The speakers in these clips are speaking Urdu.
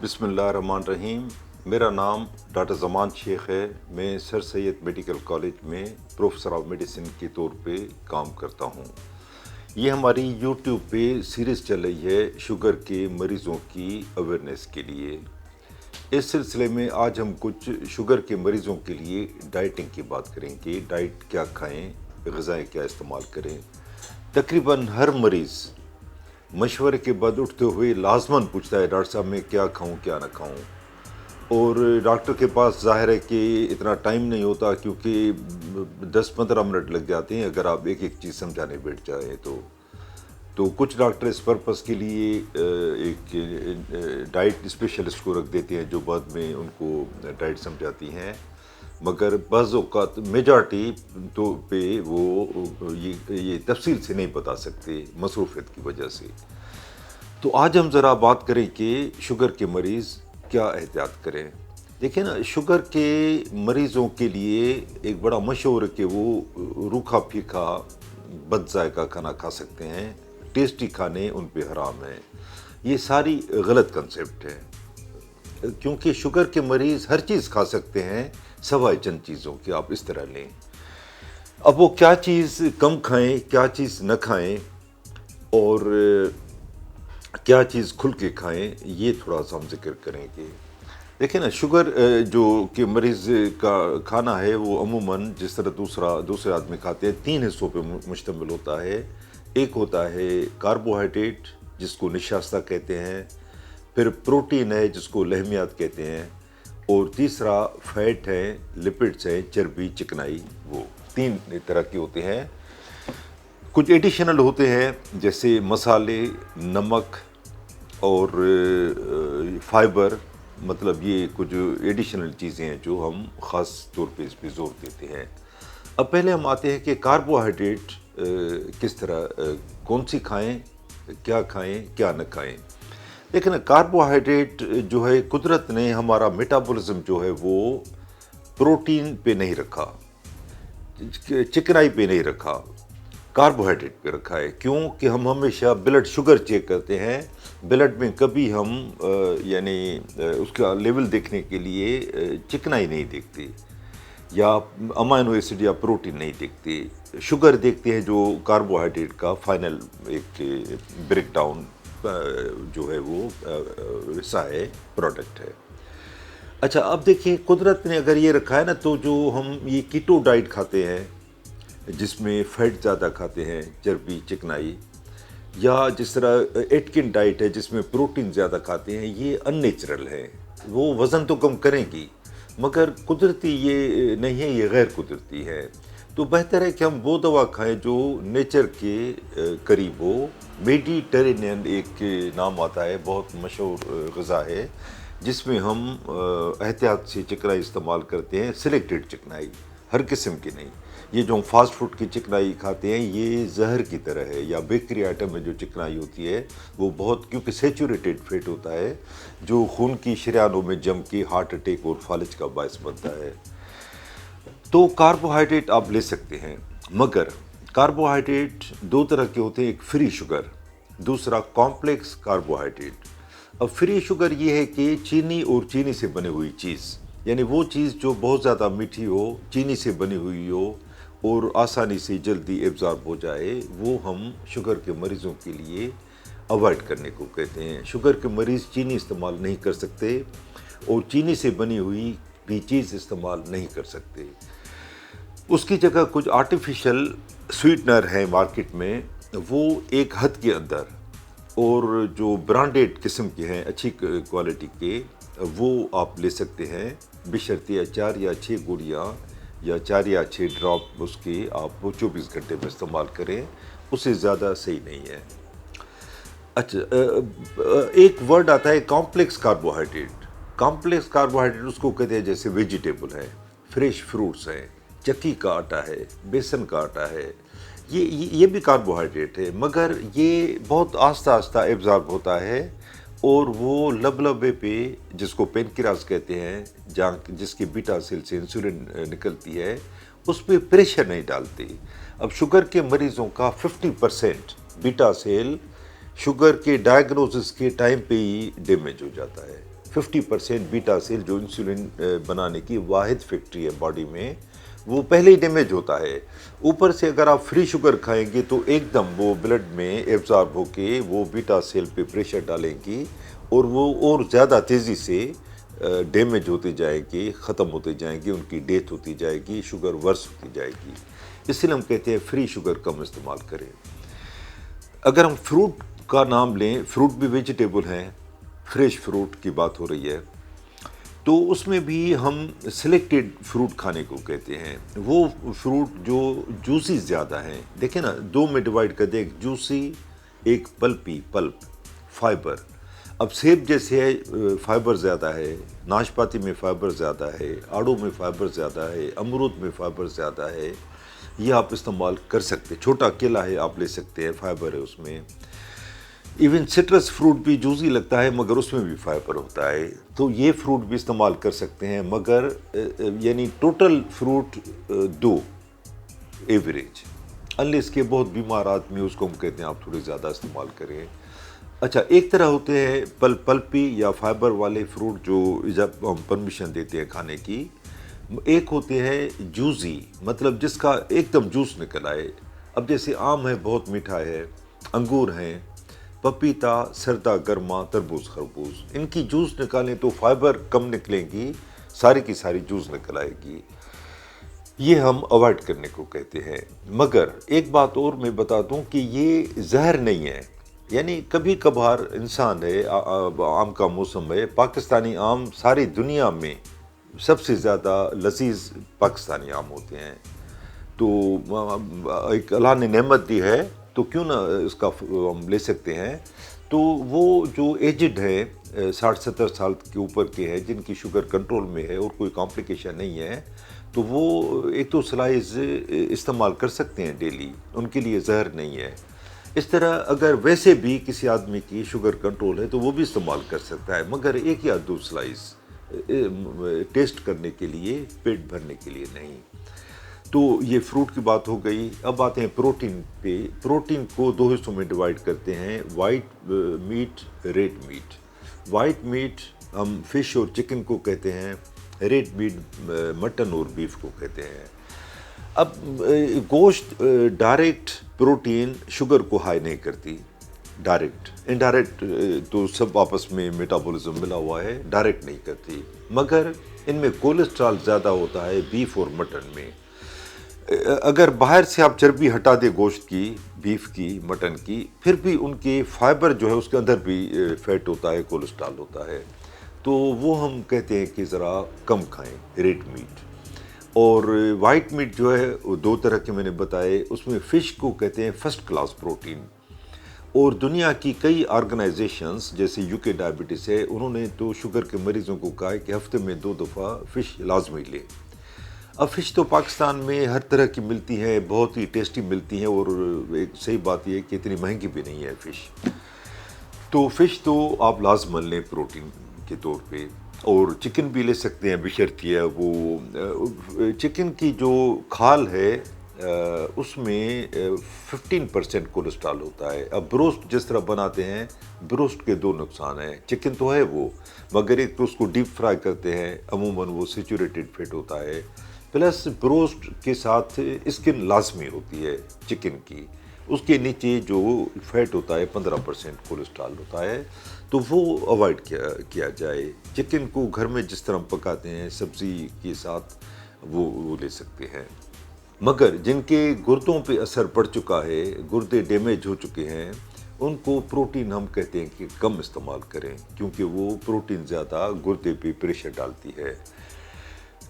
بسم اللہ الرحمن الرحیم۔ میرا نام ڈاکٹر زمان شیخ ہے۔ میں سر سید میڈیکل کالج میں پروفیسر آف میڈیسن کے طور پہ کام کرتا ہوں۔ یہ ہماری یوٹیوب پہ سیریز چل رہی ہے شوگر کے مریضوں کی اویئرنیس کے لیے۔ اس سلسلے میں آج ہم کچھ شوگر کے مریضوں کے لیے ڈائٹنگ کی بات کریں گے۔ ڈائٹ کیا کھائیں، غذائیں کیا استعمال کریں۔ تقریباً ہر مریض مشورے کے بعد اٹھتے ہوئے لازماً پوچھتا ہے ڈاکٹر صاحب میں کیا کھاؤں کیا نہ کھاؤں، اور ڈاکٹر کے پاس ظاہر ہے کہ اتنا ٹائم نہیں ہوتا، کیونکہ 10-15 منٹ لگ جاتے ہیں اگر آپ ایک ایک چیز سمجھانے بیٹھ جائیں تو کچھ ڈاکٹر اس پرپس کے لیے ایک ڈائٹ اسپیشلسٹ کو رکھ دیتے ہیں جو بعد میں ان کو ڈائٹ سمجھاتی ہیں، مگر بعض اوقات میجارٹی تو پہ وہ یہ تفصیل سے نہیں بتا سکتے مصروفیت کی وجہ سے۔ تو آج ہم ذرا بات کریں کہ شوگر کے مریض کیا احتیاط کریں۔ دیکھیں نا، شوگر کے مریضوں کے لیے ایک بڑا مشہور ہے کہ وہ روکھا پھیکا بد ذائقہ کھانا کھا سکتے ہیں، ٹیسٹی کھانے ان پہ حرام ہیں۔ یہ ساری غلط کنسیپٹ ہے، کیونکہ شوگر کے مریض ہر چیز کھا سکتے ہیں سوائے چند چیزوں کے۔ آپ اس طرح لیں، اب وہ کیا چیز کم کھائیں، کیا چیز نہ کھائیں، اور کیا چیز کھل کے کھائیں، یہ تھوڑا سا ہم ذکر کریں گے۔ دیکھیں نا، شوگر جو کہ مریض کا کھانا ہے وہ عموماً جس طرح دوسرے آدمی کھاتے ہیں 3 حصوں پہ مشتمل ہوتا ہے۔ ایک ہوتا ہے کاربوہائیڈریٹ جس کو نشاستہ کہتے ہیں، پھر پروٹین ہے جس کو لحمیات کہتے ہیں، اور تیسرا فیٹ ہے، لپڈس ہیں، چربی، چکنائی۔ وہ 3 طرح کے ہوتے ہیں۔ کچھ ایڈیشنل ہوتے ہیں جیسے مسالے، نمک اور فائبر، مطلب یہ کچھ ایڈیشنل چیزیں ہیں جو ہم خاص طور پہ اس پہ زور دیتے ہیں۔ اب پہلے ہم آتے ہیں کہ کاربوہائیڈریٹ کس طرح کون سی کھائیں، کیا کھائیں، کیا نہ کھائیں۔ لیکن کاربوہائیڈریٹ جو ہے قدرت نے ہمارا میٹابولزم جو ہے وہ پروٹین پہ نہیں رکھا، چکنائی پہ نہیں رکھا، کاربوہائیڈریٹ پہ رکھا ہے۔ کیوں کہ ہم ہمیشہ بلڈ شوگر چیک کرتے ہیں، بلڈ میں کبھی ہم یعنی اس کا لیول دیکھنے کے لیے چکنائی نہیں دیکھتے، یا امائنو ایسڈ یا پروٹین نہیں دیکھتے، شوگر دیکھتے ہیں جو کاربوہائیڈریٹ کا فائنل ایک بریک ڈاؤن جو ہے وہ حصہ ہے، پروڈکٹ ہے۔ اچھا، اب دیکھیں قدرت نے اگر یہ رکھا ہے نا، تو جو ہم یہ کیٹو ڈائٹ کھاتے ہیں جس میں فیٹ زیادہ کھاتے ہیں، چربی، چکنائی، یا جس طرح ایٹکن ڈائٹ ہے جس میں پروٹین زیادہ کھاتے ہیں، یہ ان نیچرل ہے۔ وہ وزن تو کم کریں گی مگر قدرتی یہ نہیں ہے، یہ غیر قدرتی ہے۔ تو بہتر ہے کہ ہم وہ دوا کھائیں جو نیچر کے قریب ہو۔ میڈیٹرینین ایک نام آتا ہے، بہت مشہور غذا ہے جس میں ہم احتیاط سے چکنائی استعمال کرتے ہیں، سلیکٹڈ چکنائی، ہر قسم کی نہیں۔ یہ جو ہم فاسٹ فوڈ کی چکنائی کھاتے ہیں یہ زہر کی طرح ہے، یا بیکری آئٹم میں جو چکنائی ہوتی ہے وہ بہت، کیونکہ سیچوریٹڈ فیٹ ہوتا ہے جو خون کی شریانوں میں جم کے ہارٹ اٹیک اور فالج کا باعث بنتا ہے۔ تو کاربوہائیڈریٹ آپ لے سکتے ہیں، مگر کاربوہائیڈریٹ 2 طرح کے ہوتے ہیں، ایک فری شوگر، دوسرا کمپلیکس کاربوہائیڈریٹ۔ اب فری شوگر یہ ہے کہ چینی اور چینی سے بنی ہوئی چیز، یعنی وہ چیز جو بہت زیادہ میٹھی ہو، چینی سے بنی ہوئی ہو اور آسانی سے جلدی ایبزارب ہو جائے، وہ ہم شوگر کے مریضوں کے لیے اوائڈ کرنے کو کہتے ہیں۔ شوگر کے مریض چینی استعمال نہیں کر سکتے اور چینی سے بنی ہوئی بھی چیز استعمال نہیں کر سکتے۔ اس کی جگہ کچھ آرٹیفیشل سویٹنر ہیں مارکیٹ میں، وہ ایک حد کے اندر، اور جو برانڈیڈ قسم کے ہیں اچھی کوالٹی کے، وہ آپ لے سکتے ہیں، بشرطیہ 4 یا 6 گولیاں یا 4 یا 6 ڈراپ اس کے آپ 24 گھنٹے میں استعمال کریں، اس سے زیادہ صحیح نہیں ہے۔ اچھا، ایک ورڈ آتا ہے کمپلیکس کاربوہائیڈریٹ۔ کمپلیکس کاربوہائیڈریٹ اس کو کہتے ہیں جیسے ویجیٹیبل ہے، فریش فروٹس ہیں، چکی کا آٹا ہے، بیسن کا آٹا ہے، یہ بھی کاربوہائیڈریٹ ہے، مگر یہ بہت آہستہ آہستہ ایبزارب ہوتا ہے، اور وہ لبے پہ جس کو پینکریاس کہتے ہیں، جس کی بیٹا سیل سے انسولین نکلتی ہے، اس پہ پریشر نہیں ڈالتی۔ اب شوگر کے مریضوں کا 50% بیٹا سیل شوگر کے ڈائیگنوسس کے ٹائم پہ ہی ڈیمیج ہو جاتا ہے، 50% بیٹا سیل جو انسولین بنانے کی واحد فیکٹری ہے باڈی میں، وہ پہلے ہی ڈیمیج ہوتا ہے۔ اوپر سے اگر آپ فری شوگر کھائیں گے تو ایک دم وہ بلڈ میں ایبزارب ہو کے وہ بیٹا سیل پہ پریشر ڈالیں گی، اور وہ اور زیادہ تیزی سے ڈیمیج ہوتے جائے گی، ختم ہوتے جائیں گی، ان کی ڈیتھ ہوتی جائے گی، شوگر ورس ہوتی جائے گی۔ اس لیے ہم کہتے ہیں فری شوگر کم استعمال کریں۔ اگر ہم فروٹ کا نام لیں، فروٹ بھی ویجیٹیبل ہیں، فریش فروٹ کی بات ہو رہی ہے، تو اس میں بھی ہم سلیکٹڈ فروٹ کھانے کو کہتے ہیں۔ وہ فروٹ جو جوسی زیادہ ہیں، دیکھیں نا، دو میں ڈیوائیڈ کر دیں، ایک جوسی، ایک پلپی، پلپ، فائبر۔ اب سیب جیسے ہے فائبر زیادہ ہے، ناشپاتی میں فائبر زیادہ ہے، آڑو میں فائبر زیادہ ہے، امرود میں فائبر زیادہ ہے، یہ آپ استعمال کر سکتے ہیں۔ چھوٹا کیلا ہے، آپ لے سکتے ہیں، فائبر ہے اس میں۔ ایون سٹرس فروٹ بھی جوزی لگتا ہے مگر اس میں بھی فائبر ہوتا ہے، تو یہ فروٹ بھی استعمال کر سکتے ہیں، مگر یعنی ٹوٹل فروٹ دو ایوریج، انلیس کے بہت بیمار آدمی، اس کو ہم کہتے ہیں آپ تھوڑے زیادہ استعمال کریں۔ اچھا، ایک طرح ہوتے ہیں پلپی یا فائبر والے فروٹ جو جب ہم پرمیشن دیتے ہیں کھانے کی، ایک ہوتے ہیں جوزی، مطلب جس کا ایک دم جوس نکل آئے۔ اب جیسے آم ہے، بہت میٹھا ہے، انگور ہیں، پپیتا، سردہ گرما، تربوز، خربوز، ان کی جوس نکالیں تو فائبر کم نکلیں گی، ساری کی ساری جوس نکل آئے گی۔ یہ ہم اوائڈ کرنے کو کہتے ہیں۔ مگر ایک بات اور میں بتا دوں کہ یہ زہر نہیں ہے، یعنی کبھی کبھار انسان ہے، آم کا موسم ہے، پاکستانی آم ساری دنیا میں سب سے زیادہ لذیذ پاکستانی آم ہوتے ہیں، تو ایک اللہ نے نعمت دی ہے تو کیوں نہ اس کا ہم لے سکتے ہیں۔ تو وہ جو ایجڈ ہے، 60-70 سال کے اوپر کے ہیں، جن کی شوگر کنٹرول میں ہے اور کوئی کمپلیکیشن نہیں ہے، تو وہ ایک تو سلائز استعمال کر سکتے ہیں ڈیلی، ان کے لیے زہر نہیں ہے۔ اس طرح اگر ویسے بھی کسی آدمی کی شوگر کنٹرول ہے تو وہ بھی استعمال کر سکتا ہے، مگر ایک یا دو سلائز ٹیسٹ کرنے کے لیے، پیٹ بھرنے کے لیے نہیں۔ تو یہ فروٹ کی بات ہو گئی۔ اب آتے ہیں پروٹین پہ۔ پروٹین کو دو حصوں میں ڈیوائیڈ کرتے ہیں، white meat, red meat. White meat ہم فش اور چکن کو کہتے ہیں، ریڈ میٹ مٹن اور بیف کو کہتے ہیں۔ اب گوشت ڈائریکٹ پروٹین شوگر کو ہائی نہیں کرتی، ڈائریکٹ، انڈائریکٹ تو سب آپس میں میٹابولزم ملا ہوا ہے، ڈائریکٹ نہیں کرتی، مگر ان میں کولیسٹرول زیادہ ہوتا ہے بیف اور مٹن میں۔ اگر باہر سے آپ چربی ہٹا دے گوشت کی، بیف کی، مٹن کی، پھر بھی ان کے فائبر جو ہے اس کے اندر بھی فیٹ ہوتا ہے، کولیسٹرول ہوتا ہے، تو وہ ہم کہتے ہیں کہ ذرا کم کھائیں، ریڈ میٹ۔ اور وائٹ میٹ جو ہے وہ دو طرح کے میں نے بتائے، اس میں فش کو کہتے ہیں فرسٹ کلاس پروٹین، اور دنیا کی کئی آرگنائزیشنز جیسے یو کے ڈائبٹیز ہے، انہوں نے تو شوگر کے مریضوں کو کہا ہے کہ ہفتے میں 2 دفعہ فش لازمی لیں۔ اب فش تو پاکستان میں ہر طرح کی ملتی ہے، بہت ہی ٹیسٹی ملتی ہیں، اور ایک صحیح بات یہ ہے کہ اتنی مہنگی بھی نہیں ہے فش، تو فش تو آپ لازماً لیں پروٹین کے طور پہ۔ اور چکن بھی لے سکتے ہیں، بشرطیہ وہ چکن کی جو کھال ہے اس میں 15% کولیسٹرول ہوتا ہے۔ اب بروسٹ جس طرح بناتے ہیں، بروسٹ کے دو نقصان ہیں، چکن تو ہے وہ، مگر ایک تو اس کو ڈیپ فرائی کرتے ہیں، عموماً وہ سیچوریٹڈ فیٹ ہوتا ہے، پلس بروسٹ کے ساتھ اسکن لازمی ہوتی ہے چکن کی، اس کے نیچے جو فیٹ ہوتا ہے 15% کولیسٹرول ہوتا ہے، تو وہ اوائڈ کیا جائے۔ چکن کو گھر میں جس طرح پکاتے ہیں سبزی کے ساتھ، وہ لے سکتے ہیں۔ مگر جن کے گردوں پہ اثر پڑ چکا ہے، گردے ڈیمیج ہو چکے ہیں، ان کو پروٹین ہم کہتے ہیں کہ کم استعمال کریں، کیونکہ وہ پروٹین زیادہ گردے پہ پریشر ڈالتی ہے۔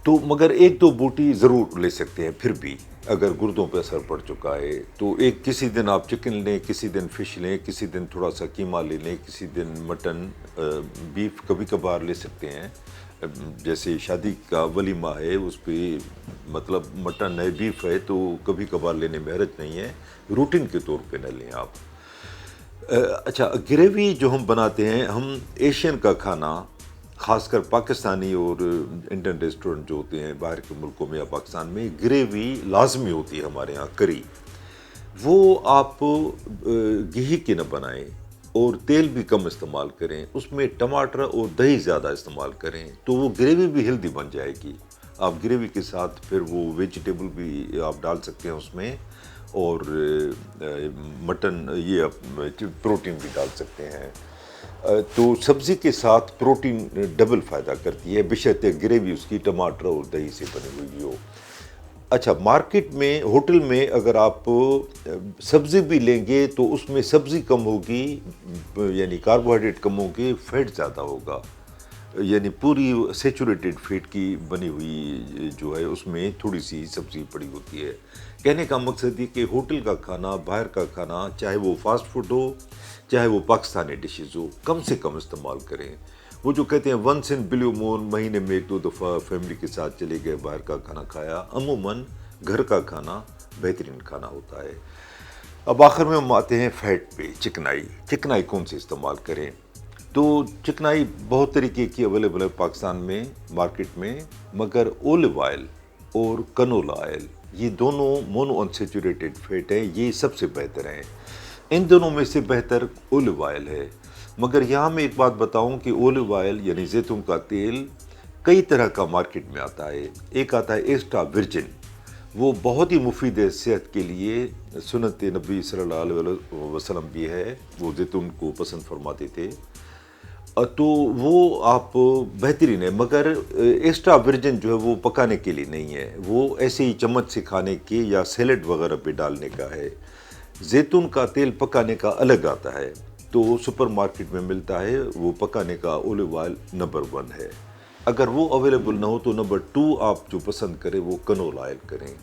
تو مگر ایک دو بوٹی ضرور لے سکتے ہیں، پھر بھی اگر گردوں پہ اثر پڑ چکا ہے تو ایک کسی دن آپ چکن لیں، کسی دن فش لیں، کسی دن تھوڑا سا قیمہ لے لیں، کسی دن مٹن، بیف کبھی کبھار لے سکتے ہیں، جیسے شادی کا ولیمہ ہے اس پہ مطلب مٹن ہے، بیف ہے، تو کبھی کبھار لینے میں حرج نہیں ہے، روٹین کے طور پہ نہ لیں آپ۔ اچھا، گریوی جو ہم بناتے ہیں، ہم ایشین کا کھانا، خاص کر پاکستانی اور انڈین ریسٹورنٹ جو ہوتے ہیں باہر کے ملکوں میں یا پاکستان میں، گریوی لازمی ہوتی ہے ہمارے ہاں، کری، وہ آپ گھی کی نہ بنائیں، اور تیل بھی کم استعمال کریں، اس میں ٹماٹر اور دہی زیادہ استعمال کریں تو وہ گریوی بھی ہیلدی بن جائے گی. آپ گریوی کے ساتھ پھر وہ ویجیٹیبل بھی آپ ڈال سکتے ہیں اس میں، اور مٹن یہ پروٹین بھی ڈال سکتے ہیں. تو سبزی کے ساتھ پروٹین ڈبل فائدہ کرتی ہے، بشرطے گریوی اس کی ٹماٹر اور دہی سے بنی ہوئی ہو. اچھا، مارکیٹ میں ہوٹل میں اگر آپ سبزی بھی لیں گے تو اس میں سبزی کم ہوگی، یعنی کاربوہائیڈریٹ کم ہوگی، فیٹ زیادہ ہوگا، یعنی پوری سیچوریٹڈ فیٹ کی بنی ہوئی جو ہے اس میں تھوڑی سی سبزی پڑی ہوتی ہے. کہنے کا مقصد یہ کہ ہوٹل کا کھانا، باہر کا کھانا، چاہے وہ فاسٹ فوڈ ہو چاہے وہ پاکستانی ڈشز ہو، کم سے کم استعمال کریں. وہ جو کہتے ہیں ونس ان بلیو مون، مہینے میں 1-2 دفعہ فیملی کے ساتھ چلے گئے، باہر کا کھانا کھایا، عموماً گھر کا کھانا بہترین کھانا ہوتا ہے. اب آخر میں ہم آتے ہیں فیٹ پہ. چکنائی کون سی استعمال کریں؟ تو چکنائی بہت طریقے کی اویلیبل ہے پاکستان میں مارکیٹ میں، مگر اولیو آئل اور کنولا آئل یہ دونوں مونو انسیچوریٹڈ فیٹ ہیں، یہ سب سے بہتر ہیں. ان دونوں میں سے بہتر اولیو آئل ہے. مگر یہاں میں ایک بات بتاؤں کہ اولیو آئل یعنی زیتون کا تیل کئی طرح کا مارکیٹ میں آتا ہے. ایک آتا ہے ایکسٹرا ورجن، وہ بہت ہی مفید ہے صحت کے لیے، سنت نبی صلی اللہ علیہ وسلم بھی ہے، وہ زیتون کو پسند فرماتے تھے، تو وہ آپ بہترین ہے. مگر ایکسٹرا ورجن جو ہے وہ پکانے کے لیے نہیں ہے، وہ ایسے ہی چمچ سے کھانے کے یا سیلڈ وغیرہ پہ ڈالنے کا ہے. زیتون کا تیل پکانے کا الگ آتا ہے، تو سپر مارکیٹ میں ملتا ہے، وہ پکانے کا اولیو آئل نمبر 1 ہے. اگر وہ اویلیبل نہ ہو تو نمبر 2 آپ جو پسند کریں وہ کنول آئل کریں.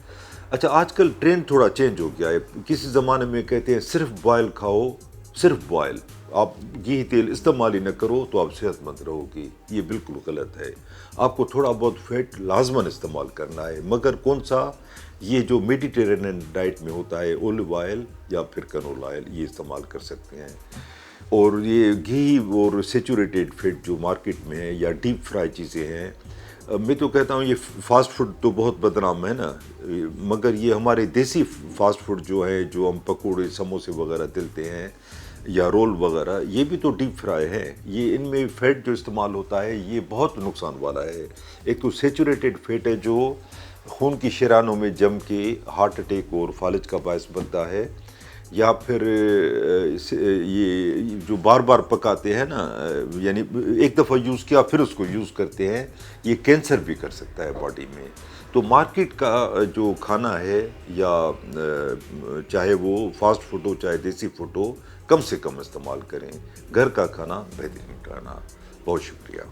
اچھا، آج کل ٹرینڈ تھوڑا چینج ہو گیا ہے. کسی زمانے میں کہتے ہیں صرف بوائل کھاؤ، صرف بوائل، آپ گھی تیل استعمال ہی نہ کرو تو آپ صحت مند رہو گی. یہ بالکل غلط ہے. آپ کو تھوڑا بہت فیٹ لازماً استعمال کرنا ہے، مگر کون سا؟ یہ جو میڈیٹرینین ڈائٹ میں ہوتا ہے، اولیو آئل یا پھر کنول آئل، یہ استعمال کر سکتے ہیں. اور یہ گھی اور سیچوریٹڈ فیٹ جو مارکیٹ میں ہے یا ڈیپ فرائی چیزیں ہیں، میں تو کہتا ہوں یہ فاسٹ فوڈ تو بہت بدنام ہے نا، مگر یہ ہمارے دیسی فاسٹ فوڈ جو ہے، جو ہم پکوڑے سموسے وغیرہ تلتے ہیں یا رول وغیرہ، یہ بھی تو ڈیپ فرائی ہے. یہ ان میں فیٹ جو استعمال ہوتا ہے یہ بہت نقصان والا ہے. ایک تو سیچوریٹڈ فیٹ ہے جو خون کی شریانوں میں جم کے ہارٹ اٹیک اور فالج کا باعث بنتا ہے، یا پھر یہ جو بار بار پکاتے ہیں نا، یعنی ایک دفعہ یوز کیا پھر اس کو یوز کرتے ہیں، یہ کینسر بھی کر سکتا ہے باڈی میں. تو مارکیٹ کا جو کھانا ہے، یا چاہے وہ فاسٹ فوڈ ہو چاہے دیسی فوڈ ہو، کم سے کم استعمال کریں. گھر کا کھانا بہترین کھانا. بہت شکریہ.